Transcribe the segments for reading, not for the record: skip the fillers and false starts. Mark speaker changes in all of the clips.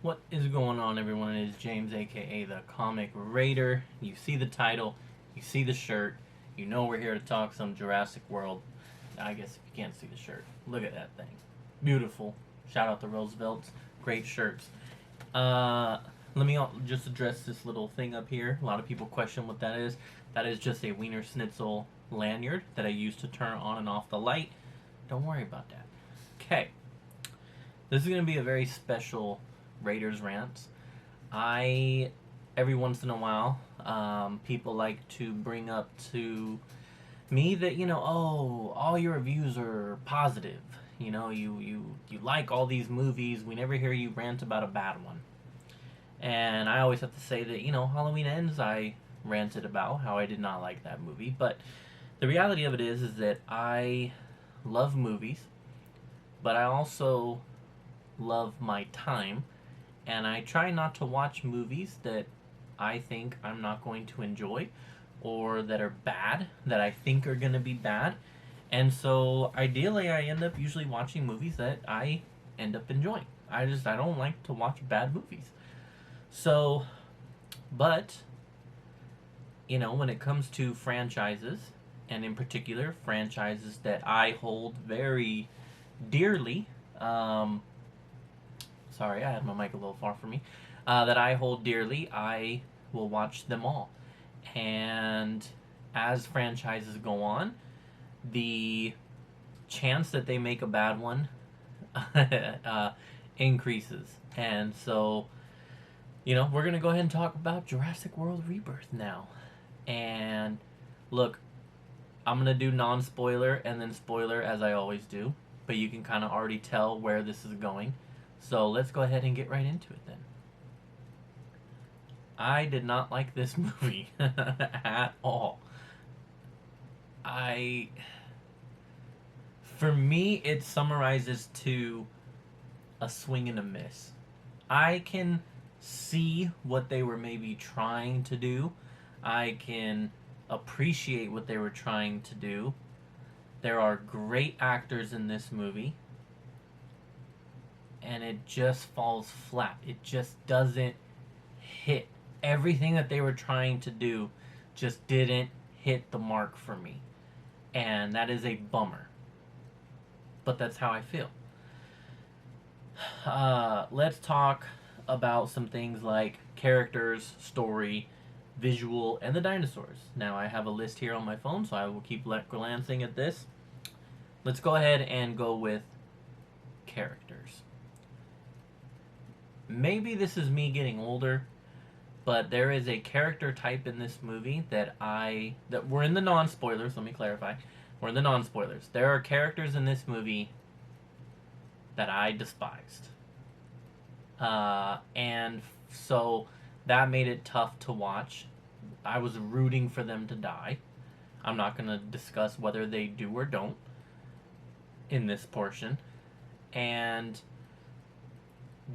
Speaker 1: What is going on, everyone? It is James, aka the Comic Raider. You see the title, you see the shirt, you know we're here to talk some Jurassic World. I guess if you can't see the shirt, look at that thing. Beautiful. Shout out to Roosevelt's. Great shirts. Let me just address this little thing up here. A lot of people question what that is. That is just a Wiener Schnitzel lanyard that I use to turn on and off the light. Don't worry about that. Okay. This is going to be a very special Raiders Rants. Every once in a while, people like to bring up to me that, oh, all your reviews are positive. You like all these movies. We never hear you rant about a bad one. And I always have to say that, Halloween Ends, I ranted about how I did not like that movie. But the reality of it is that I love movies, but I also love my time, and I try not to watch movies that I think I'm not going to enjoy or that are bad, that I think are going to be bad. And so ideally I end up usually watching movies that I end up enjoying. I don't like to watch bad movies. So, but when it comes to franchises, and in particular franchises that I hold very dearly, sorry, I had my mic a little far from me, that I hold dearly, I will watch them all. And as franchises go on, the chance that they make a bad one increases. And so, we're going to go ahead and talk about Jurassic World Rebirth now. And look, I'm going to do non-spoiler and then spoiler as I always do, but you can kind of already tell where this is going. So let's go ahead and get right into it then. I did not like this movie at all. For me, it summarizes to a swing and a miss. I can see what they were maybe trying to do. I can appreciate what they were trying to do. There are great actors in this movie, and it just falls flat. It just doesn't hit. Everything that they were trying to do just didn't hit the mark for me. And that is a bummer. But that's how I feel. Let's talk about some things like characters, story, visual, and the dinosaurs. Now, I have a list here on my phone, so I will keep glancing at this. Let's go ahead and go with characters. Maybe this is me getting older, but there is a character type in this movie that we're in the non-spoilers, let me clarify. We're in the non-spoilers. There are characters in this movie that I despised. And so that made it tough to watch. I was rooting for them to die. I'm not going to discuss whether they do or don't in this portion. And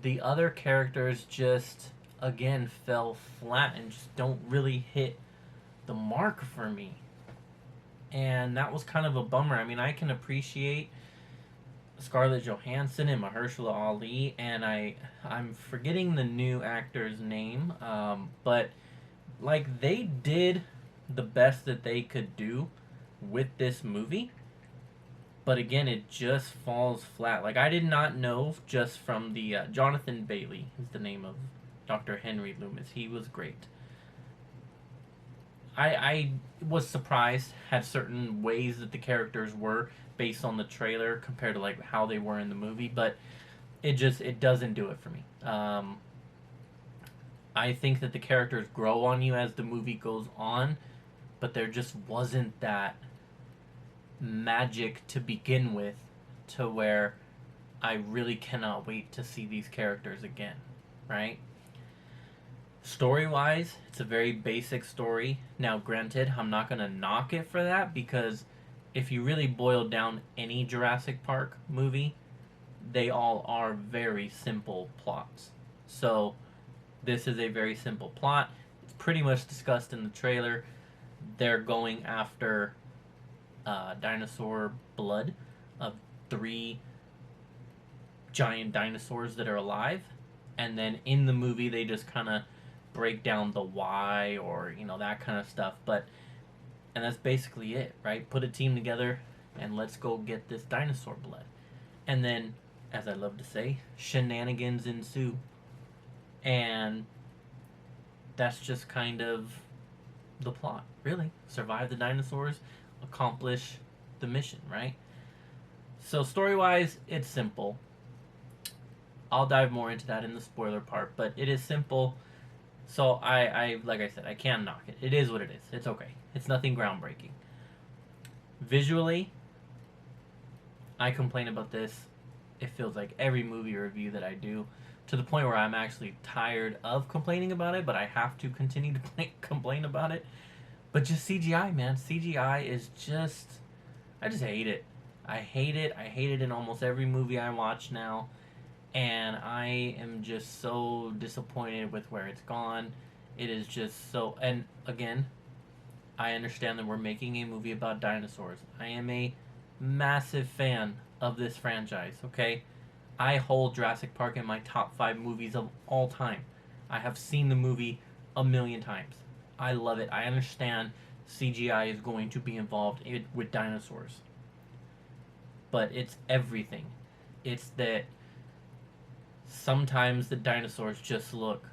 Speaker 1: the other characters just, again, fell flat and just don't really hit the mark for me. And that was kind of a bummer. I mean, I can appreciate Scarlett Johansson and Mahershala Ali, and I'm forgetting the new actor's name, but they did the best that they could do with this movie. But again, it just falls flat. I did not know just from the Jonathan Bailey is the name of Dr. Henry Loomis. He was great. I was surprised at certain ways that the characters were based on the trailer compared to how they were in the movie, but it doesn't do it for me. I think that the characters grow on you as the movie goes on, but there just wasn't that magic to begin with to where I really cannot wait to see these characters again, right? Story-wise, it's a very basic story. Now, granted, I'm not going to knock it for that, because if you really boil down any Jurassic Park movie, they all are very simple plots. So, this is a very simple plot. It's pretty much discussed in the trailer. They're going after dinosaur blood of 3 giant dinosaurs that are alive, and then in the movie they just kind of break down the why, or that kind of stuff. And that's basically it, right? Put a team together and let's go get this dinosaur blood. And then, as I love to say, shenanigans ensue. And that's just kind of the plot, really. Survive the dinosaurs, accomplish the mission, right? So story-wise, it's simple. I'll dive more into that in the spoiler part, but it is simple. So I like I said, I can't knock it. It is what it is. It's okay. It's nothing groundbreaking. Visually, I complain about this. It feels like every movie review that I do, to the point where I'm actually tired of complaining about it, but I have to continue to complain about it. But just CGI, man. CGI is just... I just hate it. I hate it. I hate it in almost every movie I watch now. And I am just so disappointed with where it's gone. It is just so... And again, I understand that we're making a movie about dinosaurs. I am a massive fan of this franchise, okay? I hold Jurassic Park in my top 5 movies of all time. I have seen the movie a million times. I love it. I understand CGI is going to be involved with dinosaurs. But it's everything. It's that sometimes the dinosaurs just look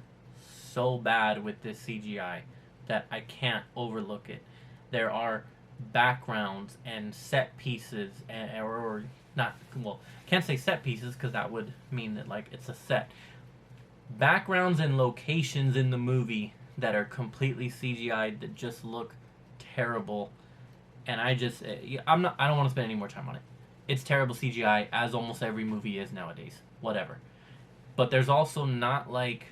Speaker 1: so bad with this CGI that I can't overlook it. There are backgrounds and set pieces, or not, well, can't say set pieces because that would mean that like it's a set. Backgrounds and locations in the movie that are completely CGI'd that just look terrible, and I don't want to spend any more time on it. It's terrible CGI, as almost every movie is nowadays. Whatever. But there's also not like...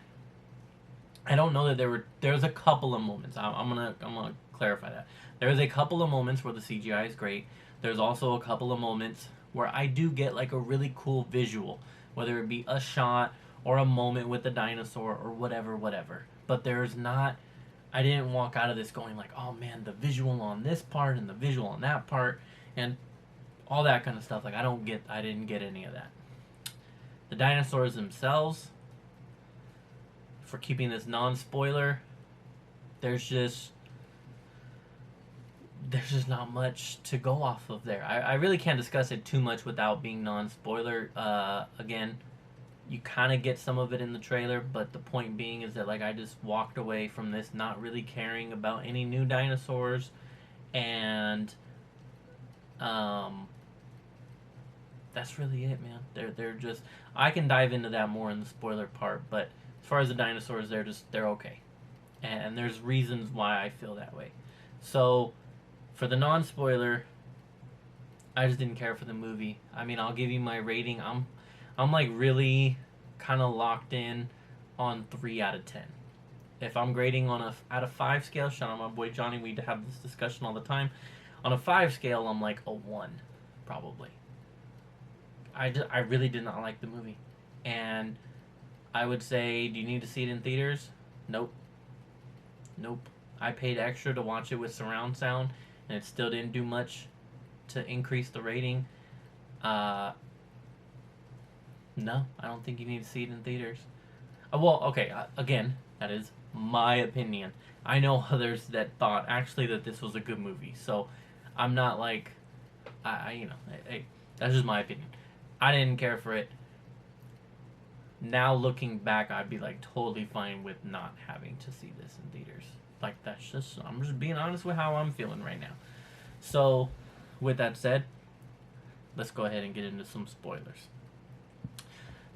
Speaker 1: I don't know that there's a couple of moments. I'm gonna clarify that. There's a couple of moments where the CGI is great. There's also a couple of moments where I do get like a really cool visual, whether it be a shot or a moment with the dinosaur or whatever. But there's not... I didn't walk out of this going like, oh man, the visual on this part and the visual on that part and all that kind of stuff. Like I didn't get any of that. The dinosaurs themselves, for keeping this non-spoiler, there's just not much to go off of there. I really can't discuss it too much without being non-spoiler. Again, you kind of get some of it in the trailer, but the point being is that like I just walked away from this not really caring about any new dinosaurs, and that's really it, man. They're just... I can dive into that more in the spoiler part, but as far as the dinosaurs, they're okay, and there's reasons why I feel that way. So for the non-spoiler, I just didn't care for the movie. I mean, I'll give you my rating. I'm like really kind of locked in on 3 out of 10. If I'm grading on out of 5 scale, shout out my boy Johnny, we have this discussion all the time. On a 5 scale, I'm like a 1, probably. I really did not like the movie. And I would say, do you need to see it in theaters? Nope. I paid extra to watch it with surround sound, and it still didn't do much to increase the rating. No, I don't think you need to see it in theaters. Well, okay, again, that is my opinion. I know others that thought actually that this was a good movie, so I'm not like, hey, that's just my opinion. I didn't care for it. Now looking back, I'd be like totally fine with not having to see this in theaters. Like I'm just being honest with how I'm feeling right now. So, with that said, let's go ahead and get into some spoilers.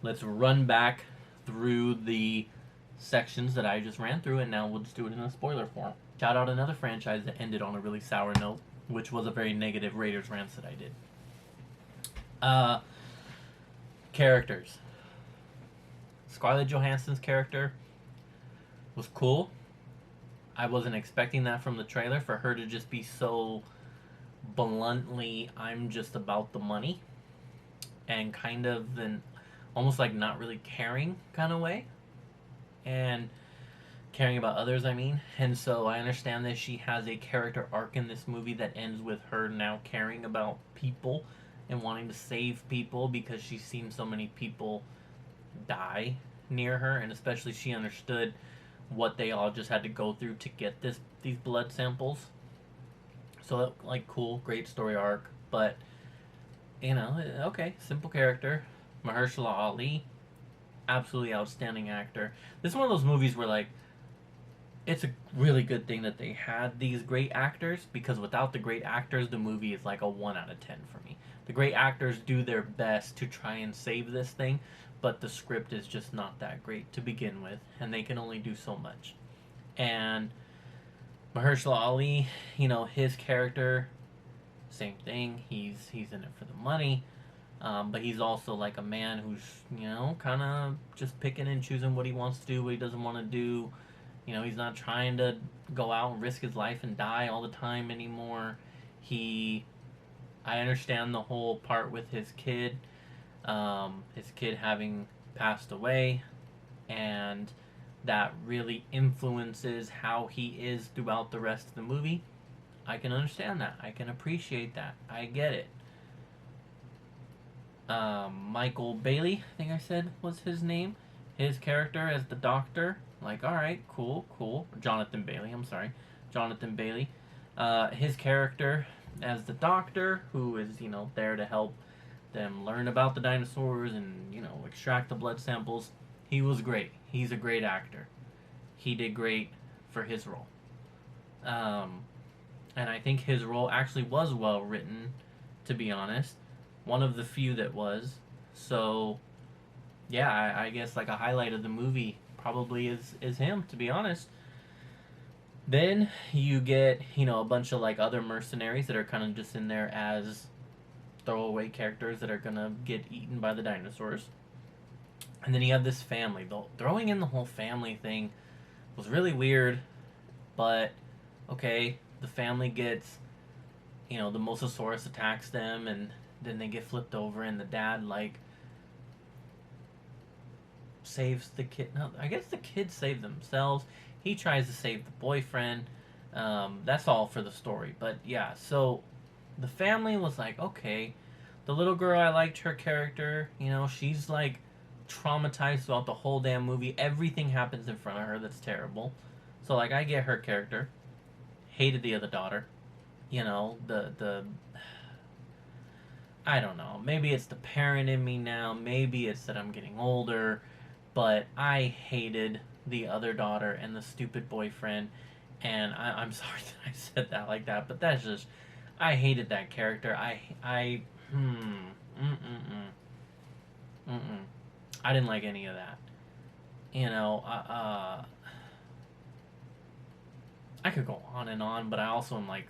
Speaker 1: Let's run back through the sections that I just ran through, and now we'll just do it in a spoiler form. Shout out another franchise that ended on a really sour note, which was a very negative Raiders Rants that I did. Characters. Scarlett Johansson's character was cool. I wasn't expecting that from the trailer, for her to just be so bluntly, I'm just about the money, and kind of an almost like not really caring kind of way, and caring about others, I mean. And so I understand that she has a character arc in this movie that ends with her now caring about people and wanting to save people because she's seen so many people die near her, and especially she understood what they all just had to go through to get these blood samples. So like cool, great story arc, but okay, simple character. Mahershala Ali, absolutely outstanding actor. This is one of those movies where like it's a really good thing that they had these great actors, because without the great actors, the movie is like a 1 out of 10 for me. The great actors do their best to try and save this thing, but the script is just not that great to begin with, and they can only do so much. And Mahershala Ali, his character, same thing. He's in it for the money, but he's also like a man who's kind of just picking and choosing what he wants to do, what he doesn't want to do. He's not trying to go out and risk his life and die all the time anymore. I understand the whole part with his kid having passed away, and that really influences how he is throughout the rest of the movie. I can understand that. I can appreciate that. I get it. Michael Bailey, I think I said was his name. His character as the doctor, like, alright, cool. Jonathan Bailey, I'm sorry. Jonathan Bailey. His character as the doctor, who is, there to help them learn about the dinosaurs and, extract the blood samples. He was great. He's a great actor. He did great for his role. And I think his role actually was well written, to be honest. One of the few that was. So, yeah, I guess like a highlight of the movie probably is him, to be honest. Then you get, a bunch of like other mercenaries that are kind of just in there as throwaway characters that are gonna get eaten by the dinosaurs. And then you have this family. Throwing in the whole family thing was really weird, but okay, the family gets, the Mosasaurus attacks them, and then they get flipped over, and the dad like saves the kid. No, I guess the kids save themselves. He tries to save the boyfriend. That's all for the story. But yeah, so the family was like, okay, the little girl, I liked her character. She's like traumatized throughout the whole damn movie. Everything happens in front of her that's terrible. So like, I get her character. Hated the other daughter. The I don't know. Maybe it's the parent in me now. Maybe it's that I'm getting older. But I hated the other daughter and the stupid boyfriend. And I'm sorry that I said that like that, but that's just, I hated that character. I didn't like any of that. I could go on and on, but I also am like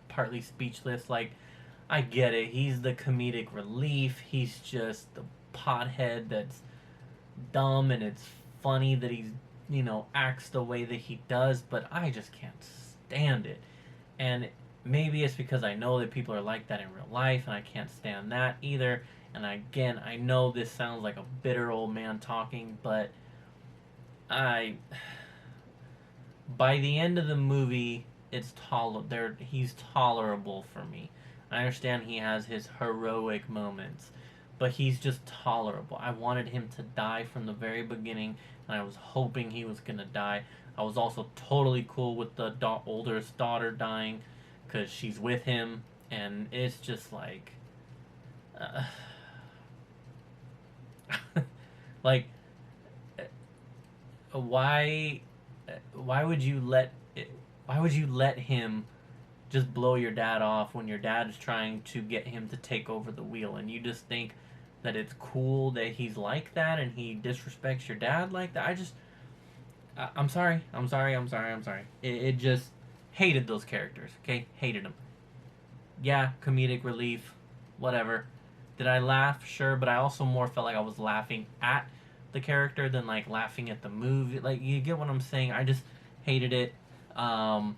Speaker 1: partly speechless. Like, I get it. He's the comedic relief. He's just the pothead that's dumb, and it's funny that he's, acts the way that he does, but I just can't stand it. And maybe it's because I know that people are like that in real life, and I can't stand that either. And again, I know this sounds like a bitter old man talking, but by the end of the movie, he's tolerable for me. I understand he has his heroic moments, but he's just tolerable. I wanted him to die from the very beginning, and I was hoping he was gonna die. I was also totally cool with the oldest daughter dying, because she's with him, and it's just like, like, why would you let him just blow your dad off when your dad is trying to get him to take over the wheel, and you just think that it's cool that he's like that and he disrespects your dad like that? I'm sorry. It just hated those characters. Okay, hated them. Yeah, comedic relief, whatever. Did I laugh? Sure, but I also more felt like I was laughing at the character than like laughing at the movie. Like, you get what I'm saying? I just hated it. The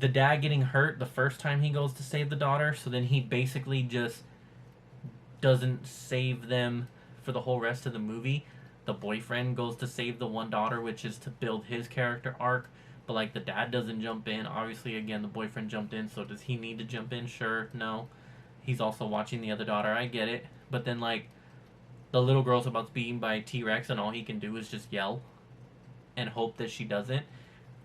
Speaker 1: dad getting hurt the first time he goes to save the daughter, so then he basically just doesn't save them for the whole rest of the movie. The boyfriend goes to save the one daughter, which is to build his character arc, but like the dad doesn't jump in. Obviously, again, the boyfriend jumped in, so does he need to jump in? Sure, no. He's also watching the other daughter. I get it. But then, like, the little girl's about to be eaten by a T-Rex and all he can do is just yell and hope that she doesn't.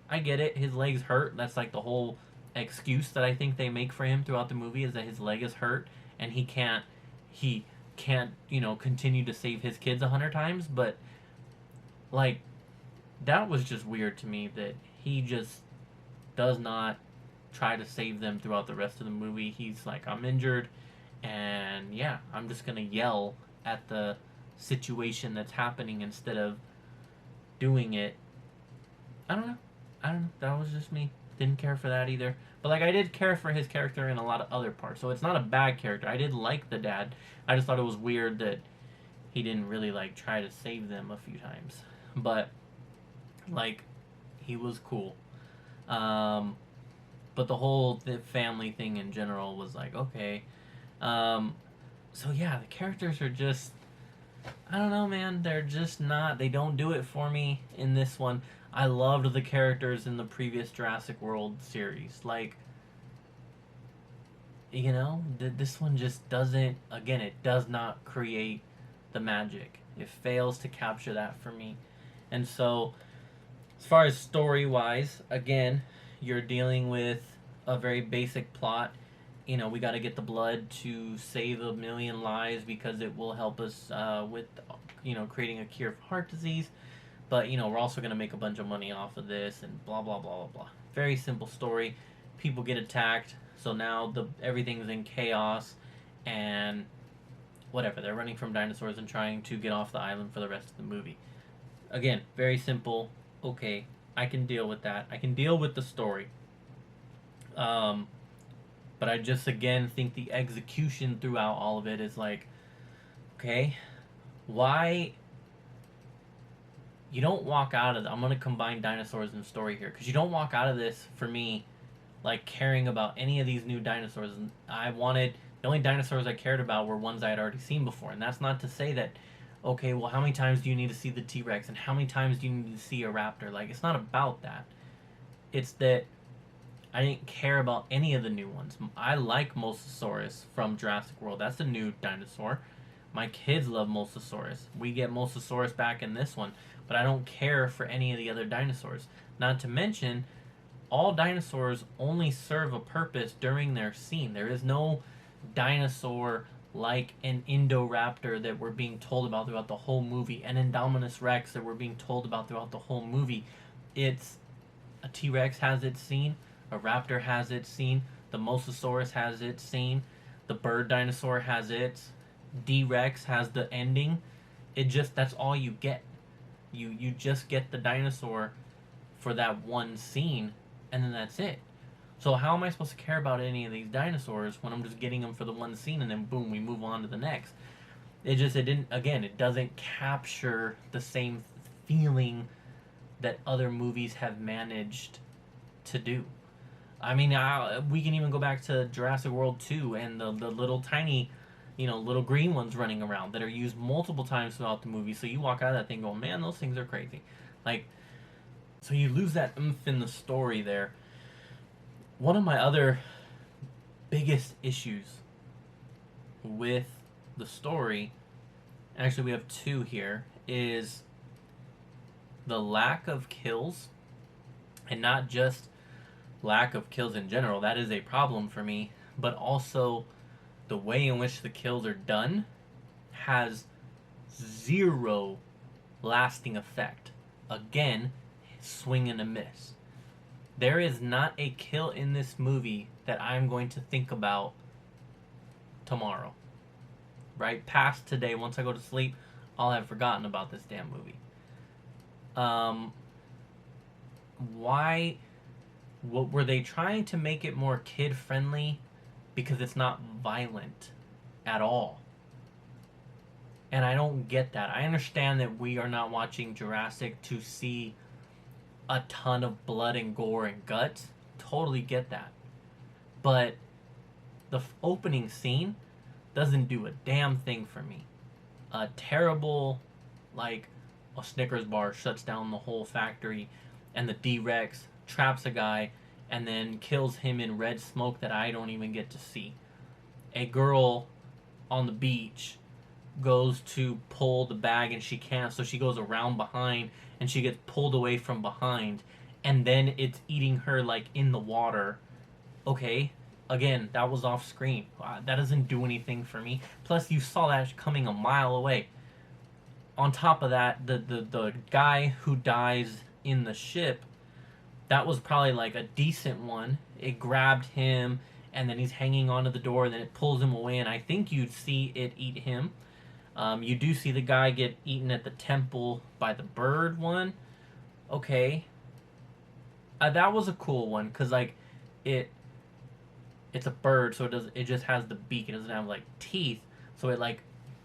Speaker 1: I get it. His leg's hurt. That's like the whole excuse that I think they make for him throughout the movie, is that his leg is hurt and he can't continue to save his kids 100 times. But like, that was just weird to me, that he just does not try to save them throughout the rest of the movie. He's like, I'm injured, and yeah, I'm just gonna yell at the situation that's happening instead of doing it. I don't know. That was just me. Didn't care for that either. But like, I did care for his character in a lot of other parts, so it's not a bad character. I did like the dad. I just thought it was weird that he didn't really like try to save them a few times. But like, he was cool. But the family thing in general was like, okay. So yeah, the characters are just, I don't know, man. They're just not. They don't do it for me in this one. I loved the characters in the previous Jurassic World series. Like, this one just doesn't. Again, it does not create the magic. It fails to capture that for me. And so, as far as story-wise, again, you're dealing with a very basic plot. We got to get the blood to save 1 million lives because it will help us with, creating a cure for heart disease. But, we're also going to make a bunch of money off of this and blah, blah, blah, blah, blah. Very simple story. People get attacked. So now everything's in chaos. And whatever. They're running from dinosaurs and trying to get off the island for the rest of the movie. Again, very simple. Okay, I can deal with that. I can deal with the story. But I just, again, think the execution throughout all of it is like, okay, why... You don't walk out of... I'm going to combine dinosaurs and story here. Because you don't walk out of this, for me, like, caring about any of these new dinosaurs. The only dinosaurs I cared about were ones I had already seen before. And that's not to say that, okay, well, how many times do you need to see the T-Rex? And how many times do you need to see a raptor? Like, it's not about that. It's that I didn't care about any of the new ones. I like Mosasaurus from Jurassic World. That's a new dinosaur. My kids love Mosasaurus. We get Mosasaurus back in this one. But I don't care for any of the other dinosaurs. Not to mention, all dinosaurs only serve a purpose during their scene. There is no dinosaur like an Indoraptor that we're being told about throughout the whole movie, an Indominus Rex that we're being told about throughout the whole movie. It's a T-Rex has its scene, a raptor has its scene, the Mosasaurus has its scene, the bird dinosaur has its, D-Rex has the ending. That's all you get. You just get the dinosaur for that one scene, and then that's it. So how am I supposed to care about any of these dinosaurs when I'm just getting them for the one scene, and then boom, we move on to the next? It doesn't capture the same feeling that other movies have managed to do. I mean, we can even go back to Jurassic World 2 and the little tiny, little green ones running around that are used multiple times throughout the movie. So you walk out of that thing going, man, those things are crazy. Like, so you lose that oomph in the story there. One of my other biggest issues with the story, actually we have two here, is the lack of kills. And not just lack of kills in general, that is a problem for me, but also the way in which the kills are done has zero lasting effect. Again, swing and a miss. There is not a kill in this movie that I'm going to think about tomorrow. Right? Past today, once I go to sleep, I'll have forgotten about this damn movie. Why? What were they trying to make it more kid-friendly? Because it's not violent at all. And I don't get that. I understand that we are not watching Jurassic to see a ton of blood and gore and guts. Totally get that. But the opening scene doesn't do a damn thing for me. A terrible, a Snickers bar shuts down the whole factory, and the D-Rex traps a guy and then kills him in red smoke that I don't even get to see. A girl on the beach goes to pull the bag and she can't, so she goes around behind and she gets pulled away from behind, and then it's eating her like in the water. Okay, again, that was off screen. That doesn't do anything for me. Plus, you saw that coming a mile away. On top of that, the guy who dies in the ship, that was probably like a decent one. It grabbed him, and then he's hanging onto the door, and then it pulls him away, and I think you'd see it eat him. You do see the guy get eaten at the temple by the bird one. Okay. That was a cool one, because, like, it's a bird, so it just has the beak. It doesn't have, like, teeth. So it, like,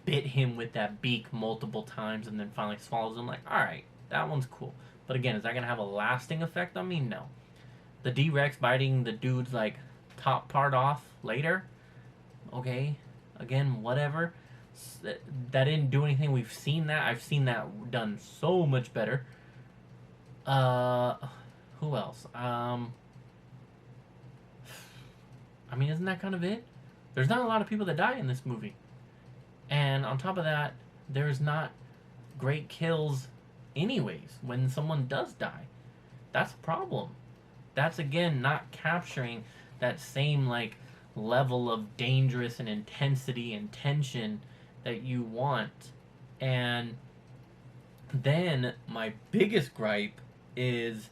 Speaker 1: bit him with that beak multiple times and then finally swallows him. Like, alright, that one's cool. But again, is that going to have a lasting effect on me? No. The D-Rex biting the dude's, like, top part off later? Okay. Again, whatever. That didn't do anything. We've seen that. I've seen that done so much better. Who else? I mean, isn't that kind of it? There's not a lot of people that die in this movie. And on top of that, there's not great kills anyways when someone does die. That's a problem. That's, again, not capturing that same, like, level of dangerous and intensity and tension that you want. And then my biggest gripe is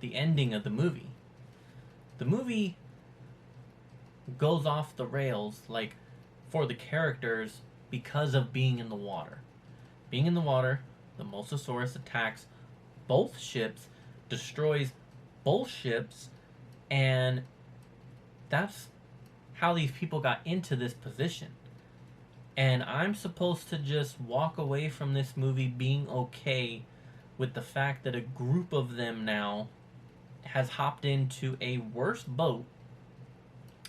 Speaker 1: the ending of the movie. The movie goes off the rails, like, for the characters because of being in the water. Being in the water, the Mosasaurus attacks both ships, destroys both ships, and that's how these people got into this position. And I'm supposed to just walk away from this movie being okay with the fact that a group of them now has hopped into a worse boat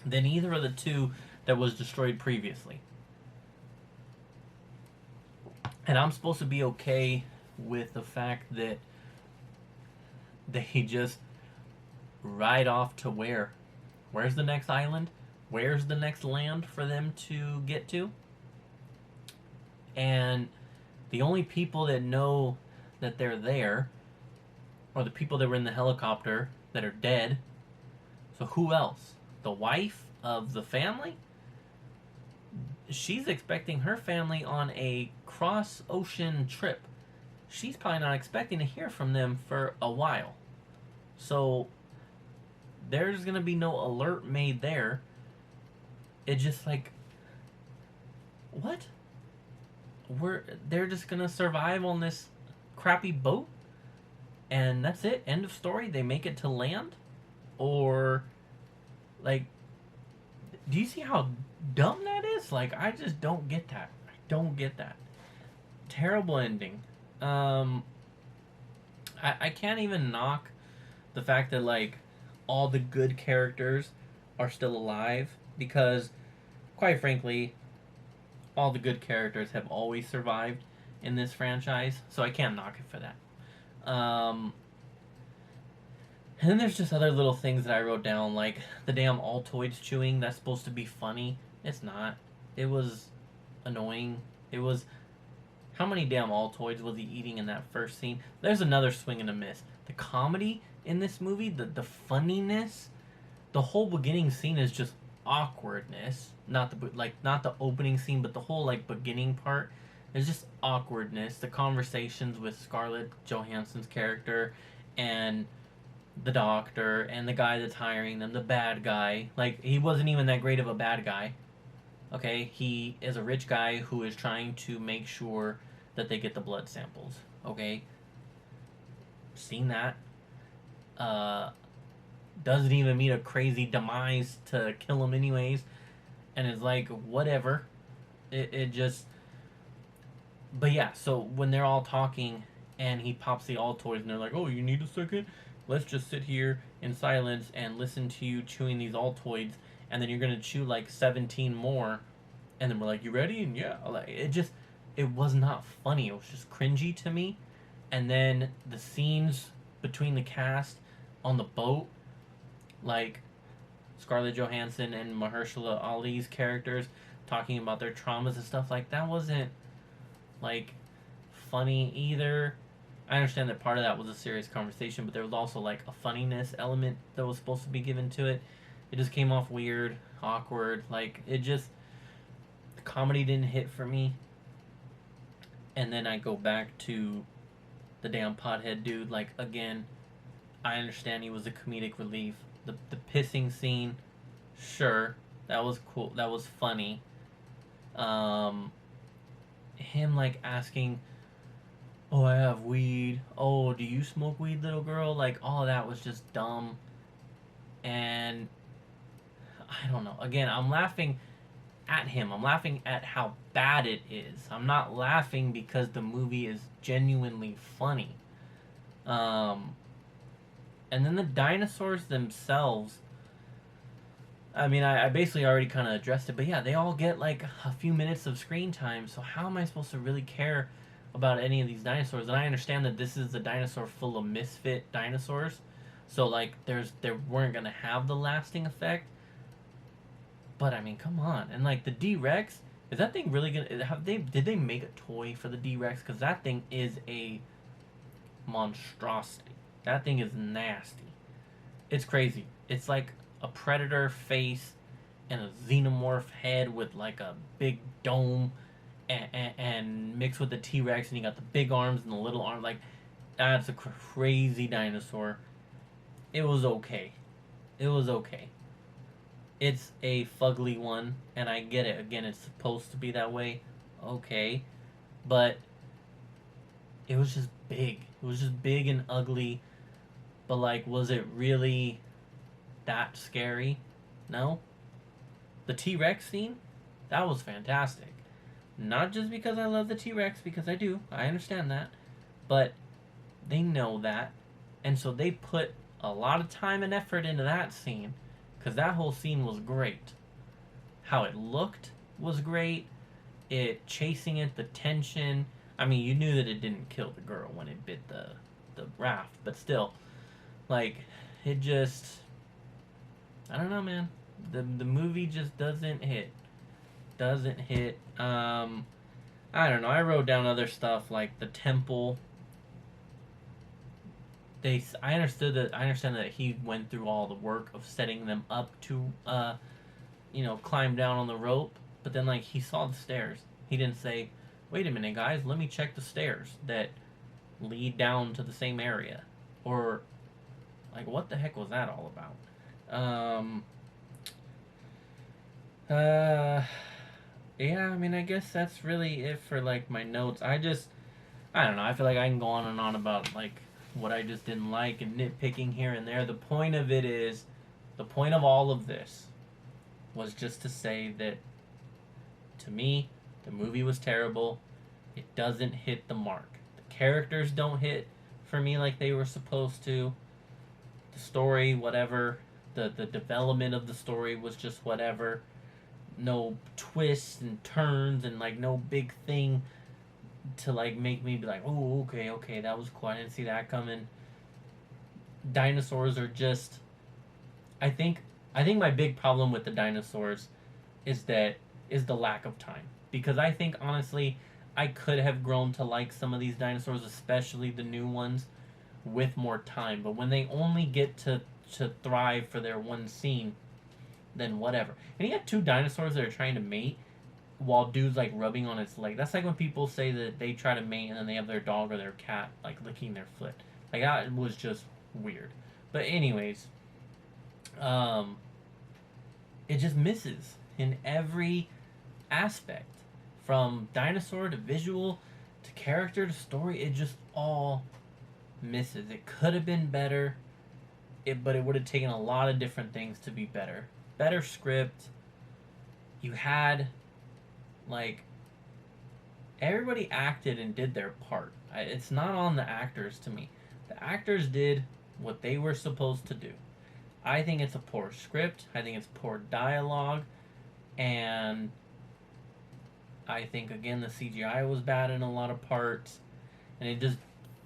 Speaker 1: than either of the two that was destroyed previously. And I'm supposed to be okay with the fact that they just ride off to where? Where's the next island? Where's the next land for them to get to? And the only people that know that they're there are the people that were in the helicopter that are dead. So who else? The wife of the family? She's expecting her family on a cross-ocean trip. She's probably not expecting to hear from them for a while. So there's going to be no alert made there. It's just like, what? They're just going to survive on this crappy boat? And that's it? End of story? They make it to land? Or, like, do you see how dumb that is? Like, I just don't get that. I don't get that. Terrible ending. I can't even knock the fact that, like, all the good characters are still alive, because, quite frankly, all the good characters have always survived in this franchise, so I can't knock it for that. And then there's just other little things that I wrote down, like the damn Altoids chewing. That's supposed to be funny. It's not. It was annoying. It was... How many damn Altoids was he eating in that first scene? There's another swing and a miss. The comedy in this movie, the funniness, the whole beginning scene is just awkwardness. Not the opening scene, but the whole, like, beginning part is just awkwardness. The conversations with Scarlett Johansson's character and the doctor and the guy that's hiring them, the bad guy. Like, he wasn't even that great of a bad guy. Okay, he is a rich guy who is trying to make sure that they get the blood samples. Okay, seen that. Doesn't even meet a crazy demise to kill him anyways, and it's like, whatever. It just... But yeah, so when they're all talking and he pops the Altoids and they're like, oh, you need a second? Let's just sit here in silence and listen to you chewing these Altoids, and then you're gonna chew like 17 more, and then we're like, you ready? And yeah, it was not funny. It was just cringy to me. And then the scenes between the cast on the boat, like Scarlett Johansson and Mahershala Ali's characters talking about their traumas and stuff, like, that wasn't like funny either. I understand that part of that was a serious conversation, but there was also like a funniness element that was supposed to be given to it. It just came off weird, awkward. Like it just the comedy didn't hit for me. And then I go back to the damn pothead dude. Like again, I understand he was a comedic relief. The pissing scene, sure, that was cool. That was funny. Um, him like asking, "Oh, I have weed. Oh, do you smoke weed, little girl?" Like all of that was just dumb. And I don't know. Again, I'm laughing at him. I'm laughing at how bad it is. I'm not laughing because the movie is genuinely funny. Um, and then the dinosaurs themselves. I mean, I basically already kind of addressed it, but yeah, they all get like a few minutes of screen time. So how am I supposed to really care about any of these dinosaurs? And I understand that this is a dinosaur full of misfit dinosaurs, so like there weren't gonna have the lasting effect. But I mean, come on, and like the D Rex, is that thing really gonna have they did they make a toy for the D Rex? Because that thing is a monstrosity. That thing is nasty. It's crazy. It's like a predator face and a xenomorph head with like a big dome and mixed with the T-Rex, and you got the big arms and the little arms. Like, that's a crazy dinosaur. It was okay. It was okay. It's a fugly one, and I get it. Again, it's supposed to be that way. Okay. But it was just big. It was just big and ugly. But, like, was it really that scary? No. The T-Rex scene? That was fantastic. Not just because I love the T-Rex, because I do. I understand that. But they know that. And so they put a lot of time and effort into that scene. Because that whole scene was great. How it looked was great. It chasing it, the tension. I mean, you knew that it didn't kill the girl when it bit the raft. But still, like, it just... I don't know, man. The movie just doesn't hit. Doesn't hit. I don't know. I wrote down other stuff like the temple. I understand that he went through all the work of setting them up to climb down on the rope, but then like he saw the stairs. He didn't say, "Wait a minute, guys, let me check the stairs that lead down to the same area." Or like what the heck was that all about? Yeah, I mean, I guess that's really it for like my notes. I don't know. I feel like I can go on and on about like what I just didn't like and nitpicking here and there. The point of all of this was just to say that to me, the movie was terrible. It doesn't hit the mark. The characters don't hit for me like they were supposed to. The story, whatever. The development of the story was just whatever. No twists and turns and like no big thing to like make me be like, oh, okay, that was cool. I didn't see that coming. Dinosaurs are just, I think my big problem with the dinosaurs is the lack of time, because I think honestly I could have grown to like some of these dinosaurs, especially the new ones, with more time. But when they only get to thrive for their one scene, then whatever. And you got two dinosaurs that are trying to mate while dude's like rubbing on its leg. That's like when people say that they try to mate and then they have their dog or their cat like licking their foot. Like that was just weird. But anyways, it just misses in every aspect, from dinosaur to visual to character to story. It just all misses. It could have been better, but it would have taken a lot of different things to be better. Better script. You had like everybody acted and did their part. It's not on the actors to me. The actors did what they were supposed to do. I think it's a poor script. I think it's poor dialogue, and I think again the CGI was bad in a lot of parts, and it just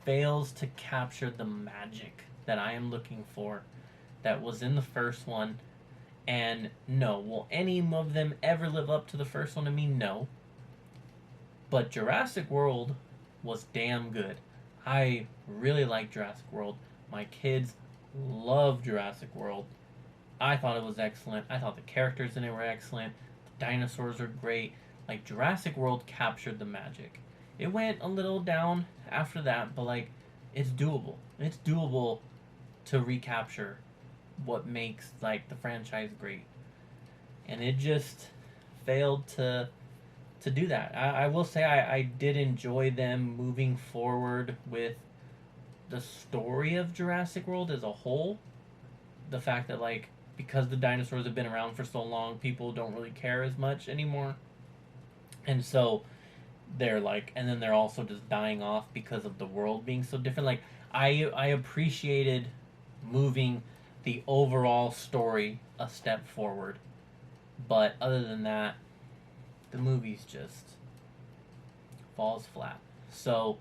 Speaker 1: fails to capture the magic that I am looking for that was in the first one. And no, will any of them ever live up to the first one? To me, no. But Jurassic World was damn good. I really like Jurassic World. My kids love Jurassic World. I thought it was excellent. I thought the characters in it were excellent. The dinosaurs are great. Like, Jurassic World captured the magic. It went a little down after that, but like, it's doable. It's doable to recapture what makes like the franchise great. And it just failed to do that. I will say I did enjoy them moving forward with the story of Jurassic World as a whole. The fact that, like, because the dinosaurs have been around for so long, people don't really care as much anymore. And so they're like, and then they're also just dying off because of the world being so different. Like, I appreciated moving the overall story a step forward. But other than that, the movie's just falls flat. So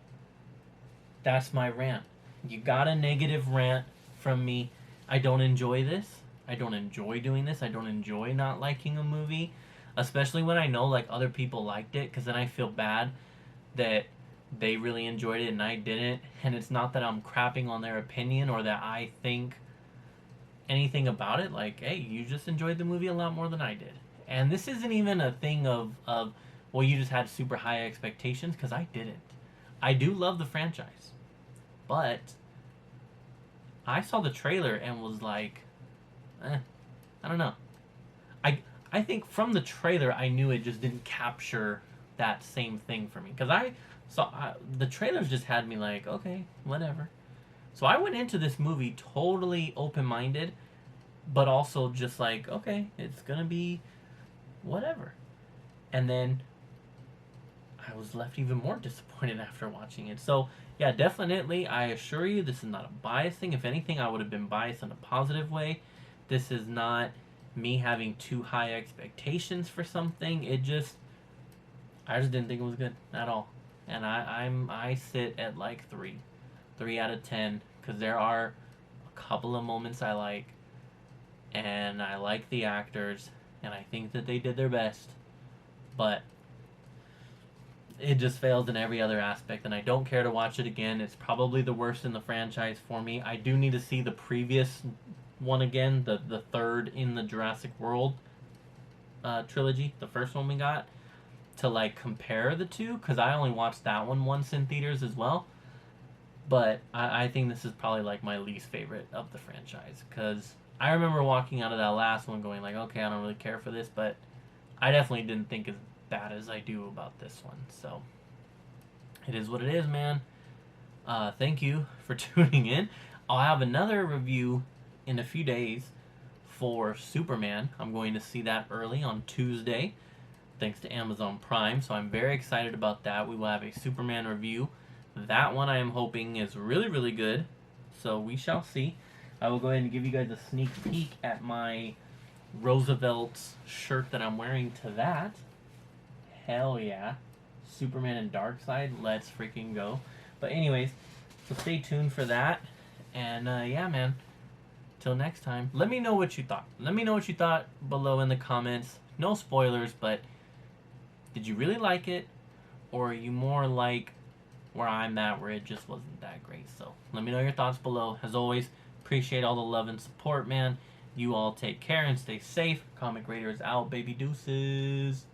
Speaker 1: that's my rant. You got a negative rant from me. I don't enjoy this. I don't enjoy doing this. I don't enjoy not liking a movie, especially when I know like other people liked it, because then I feel bad that they really enjoyed it and I didn't. And it's not that I'm crapping on their opinion or that I think anything about it. Like, hey, you just enjoyed the movie a lot more than I did. And this isn't even a thing of well, you just had super high expectations, because I didn't. I do love the franchise, but I saw the trailer and was like, I don't know. I think from the trailer I knew it just didn't capture that same thing for me, because I saw the trailers just had me like, okay, whatever. So I went into this movie totally open-minded, but also just like, okay, it's gonna be whatever. And then I was left even more disappointed after watching it. So yeah, definitely, I assure you, this is not a bias thing. If anything, I would have been biased in a positive way. This is not me having too high expectations for something. I just didn't think it was good at all. And I sit at like 3 out of 10, because there are a couple of moments I like, and I like the actors, and I think that they did their best, but it just fails in every other aspect, and I don't care to watch it again. It's probably the worst in the franchise for me. I do need to see the previous one again, the third in the Jurassic World trilogy, the first one we got, to like compare the two, because I only watched that one once in theaters as well. But I think this is probably like my least favorite of the franchise, because I remember walking out of that last one going like, okay, I don't really care for this, but I definitely didn't think as bad as I do about this one. So it is what it is, man. Thank you for tuning in. I'll have another review in a few days for Superman. I'm going to see that early on Tuesday, thanks to Amazon Prime, so I'm very excited about that. We will have a Superman review. That one I am hoping is really, really good, so we shall see. I will go ahead and give you guys a sneak peek at my Roosevelt's shirt that I'm wearing to that. Hell yeah. Superman and Darkseid, let's freaking go. But anyways, so stay tuned for that. And yeah, man, till next time, let me know what you thought. Let me know what you thought below in the comments. No spoilers, but did you really like it? Or are you more like where I'm at, where it just wasn't that great? So let me know your thoughts below. As always, appreciate all the love and support, man. You all take care and stay safe. Comic Raider is out, baby, deuces.